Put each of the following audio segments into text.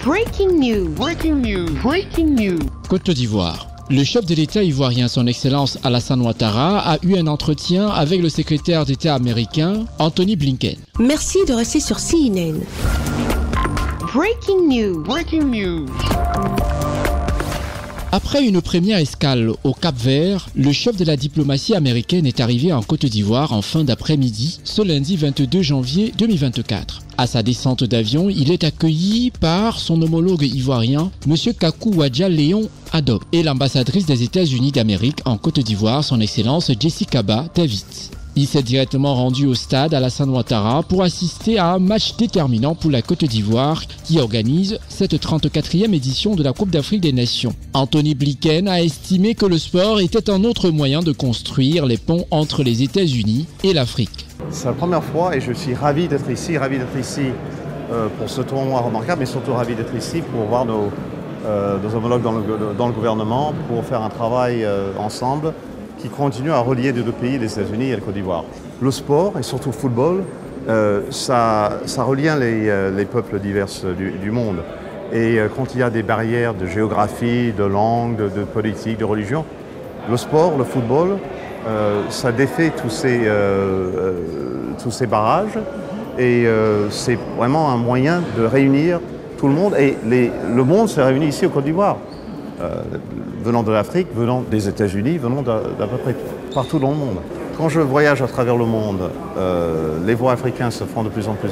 Breaking news. Breaking news. Breaking news. Côte d'Ivoire. Le chef de l'État ivoirien, son Excellence Alassane Ouattara, a eu un entretien avec le secrétaire d'État américain, Anthony Blinken. Merci de rester sur CNN. Breaking news. Breaking news. Après une première escale au Cap-Vert, le chef de la diplomatie américaine est arrivé en Côte d'Ivoire en fin d'après-midi, ce lundi 22 janvier 2024. À sa descente d'avion, il est accueilli par son homologue ivoirien, M. Kakou Wadja Léon Adob, et l'ambassadrice des États-Unis d'Amérique en Côte d'Ivoire, son Excellence Jessica Ba David. Il s'est directement rendu au stade Alassane Ouattara pour assister à un match déterminant pour la Côte d'Ivoire qui organise cette 34e édition de la Coupe d'Afrique des Nations. Anthony Blinken a estimé que le sport était un autre moyen de construire les ponts entre les États-Unis et l'Afrique. C'est la première fois et je suis ravi d'être ici pour ce tournoi remarquable, mais surtout ravi d'être ici pour voir nos homologues dans le gouvernement, pour faire un travail ensemble qui continue à relier les deux pays, les États-Unis et la Côte d'Ivoire. Le sport, et surtout le football, ça relie les peuples divers du monde. Et quand il y a des barrières de géographie, de langue, de politique, de religion, le sport, le football, ça défait tous ces barrages. Et c'est vraiment un moyen de réunir tout le monde. Et le monde s'est réuni ici au Côte d'Ivoire. Venant de l'Afrique, venant des États-Unis, venant d'à peu près partout dans le monde. Quand je voyage à travers le monde, les voix africaines se font de plus en plus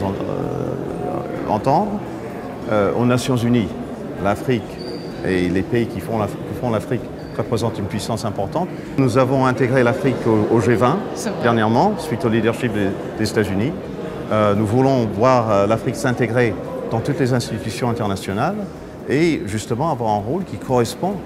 entendre. Aux Nations Unies, l'Afrique et les pays qui font l'Afrique représentent une puissance importante. Nous avons intégré l'Afrique au G20 dernièrement, suite au leadership des États-Unis. Nous voulons voir l'Afrique s'intégrer dans toutes les institutions internationales et justement avoir un rôle qui correspond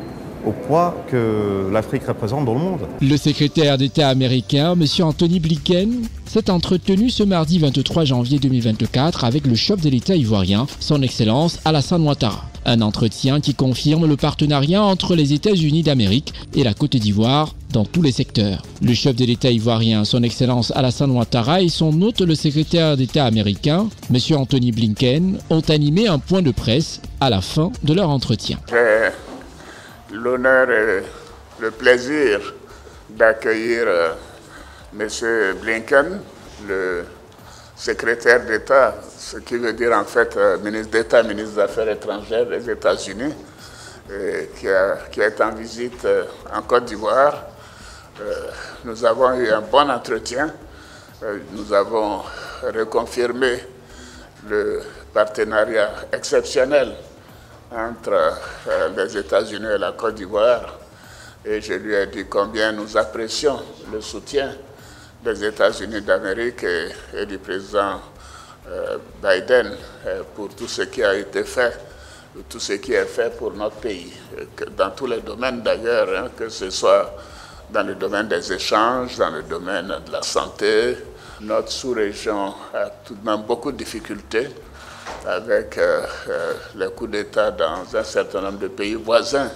au poids que l'Afrique représente dans le monde. Le secrétaire d'État américain, M. Anthony Blinken, s'est entretenu ce mardi 23 janvier 2024 avec le chef de l'État ivoirien, son Excellence Alassane Ouattara. Un entretien qui confirme le partenariat entre les États-Unis d'Amérique et la Côte d'Ivoire dans tous les secteurs. Le chef de l'État ivoirien, son Excellence Alassane Ouattara, et son hôte, le secrétaire d'État américain, M. Anthony Blinken, ont animé un point de presse à la fin de leur entretien. J'ai l'honneur et le plaisir d'accueillir M. Blinken, le secrétaire d'État, ce qui veut dire en fait ministre d'État, ministre des Affaires étrangères des États-Unis, qui est en visite en Côte d'Ivoire. Nous avons eu un bon entretien. Nous avons reconfirmé le partenariat exceptionnel entre les États-Unis et la Côte d'Ivoire. Et je lui ai dit combien nous apprécions le soutien des États-Unis d'Amérique et du président Biden pour tout ce qui a été fait, tout ce qui est fait pour notre pays, dans tous les domaines d'ailleurs, hein, que ce soit dans le domaine des échanges, dans le domaine de la santé. Notre sous-région a tout de même beaucoup de difficultés avec les coups d'État dans un certain nombre de pays voisins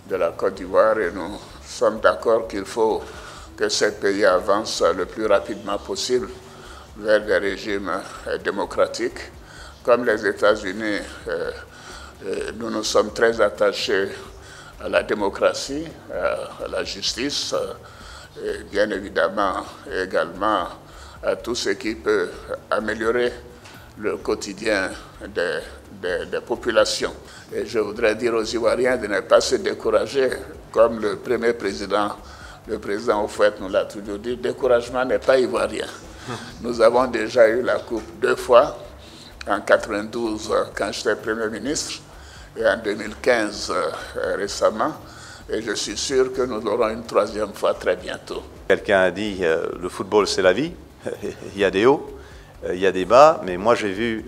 de la Côte d'Ivoire et nous sommes d'accord qu'il faut que ces pays avancent le plus rapidement possible vers des régimes démocratiques. Comme les États-Unis, nous nous sommes très attachés à la démocratie, à la justice, et bien évidemment également à tout ce qui peut améliorer le quotidien des populations. Et je voudrais dire aux Ivoiriens de ne pas se décourager, comme le premier président, le président Houphouët nous l'a toujours dit, le découragement n'est pas ivoirien. Nous avons déjà eu la coupe 2 fois, en 92 quand j'étais Premier ministre, et en 2015 récemment, et je suis sûr que nous l'aurons une 3e fois très bientôt. Quelqu'un a dit le football c'est la vie, il y a des hauts, il y a des bas, mais moi j'ai vu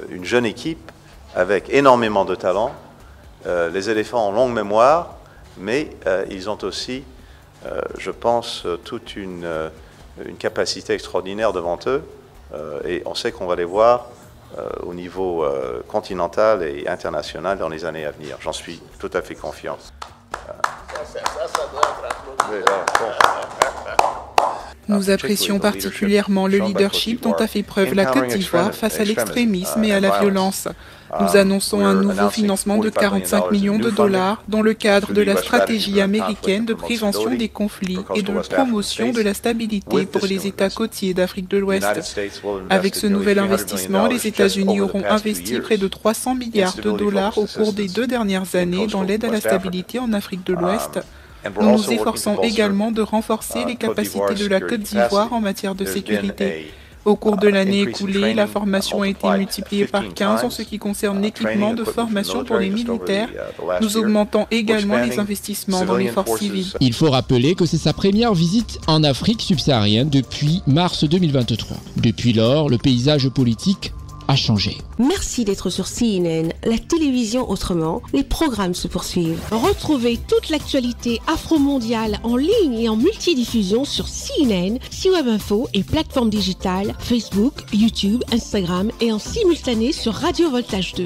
une jeune équipe avec énormément de talent. Les éléphants ont longue mémoire, mais ils ont aussi, je pense, toute une capacité extraordinaire devant eux, et on sait qu'on va les voir au niveau continental et international dans les années à venir. J'en suis tout à fait confiant. Ça doit être applaudi. Nous apprécions particulièrement le leadership dont a fait preuve la Côte d'Ivoire face à l'extrémisme et à la violence. Nous annonçons un nouveau financement de 45 millions de dollars dans le cadre de la stratégie américaine de prévention des conflits et de promotion de la stabilité pour les États côtiers d'Afrique de l'Ouest. Avec ce nouvel investissement, les États-Unis auront investi près de 300 milliards de dollars au cours des 2 dernières années dans l'aide à la stabilité en Afrique de l'Ouest. Nous nous efforçons également de renforcer les capacités de la Côte d'Ivoire en matière de sécurité. Au cours de l'année écoulée, la formation a été multipliée par 15 en ce qui concerne l'équipement de formation pour les militaires. Nous augmentons également les investissements dans les forces civiles. Il faut rappeler que c'est sa première visite en Afrique subsaharienne depuis mars 2023. Depuis lors, le paysage politique a changé. Merci d'être sur CNN, la télévision autrement. Les programmes se poursuivent. Retrouvez toute l'actualité afro-mondiale en ligne et en multidiffusion sur CNN, C-Web Info et plateformes digitales, Facebook, YouTube, Instagram et en simultané sur Radio Voltage 2.